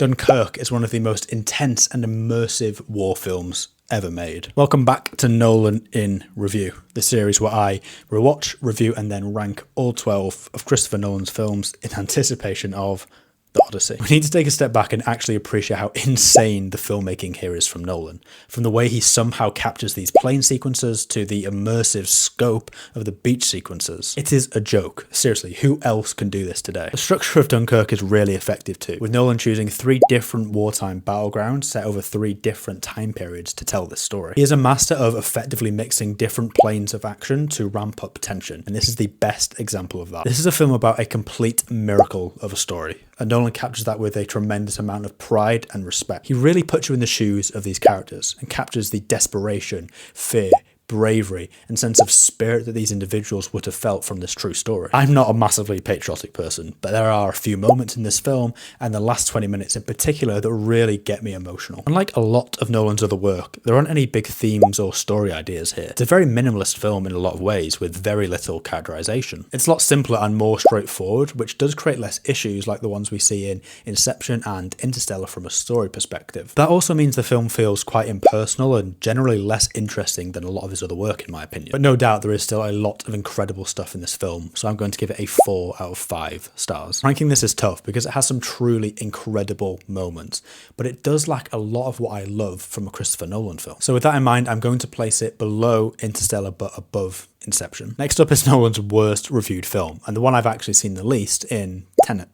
Dunkirk is one of the most intense and immersive war films ever made. Welcome back to Nolan in Review, the series where I rewatch, review, and then rank all 12 of Christopher Nolan's films in anticipation of The Odyssey. We need to take a step back and actually appreciate how insane the filmmaking here is from Nolan. From the way he somehow captures these plane sequences to the immersive scope of the beach sequences. It is a joke. Seriously, who else can do this today? The structure of Dunkirk is really effective too, with Nolan choosing 3 different wartime battlegrounds set over 3 different time periods to tell this story. He is a master of effectively mixing different planes of action to ramp up tension, and this is the best example of that. This is a film about a complete miracle of a story, and Nolan captures that with a tremendous amount of pride and respect. He really puts you in the shoes of these characters and captures the desperation, fear, bravery, and sense of spirit that these individuals would have felt from this true story. I'm not a massively patriotic person, but there are a few moments in this film, and the last 20 minutes in particular, that really get me emotional. Unlike a lot of Nolan's other work, there aren't any big themes or story ideas here. It's a very minimalist film in a lot of ways, with very little characterization. It's a lot simpler and more straightforward, which does create less issues like the ones we see in Inception and Interstellar from a story perspective. That also means the film feels quite impersonal and generally less interesting than a lot of his other work, in my opinion. But no doubt there is still a lot of incredible stuff in this film, so I'm going to give it a 4 out of 5 stars. Ranking this is tough because it has some truly incredible moments, but it does lack a lot of what I love from a Christopher Nolan film. So with that in mind, I'm going to place it below Interstellar but above Inception. Next up is Nolan's worst reviewed film, and the one I've actually seen the least in Tenet.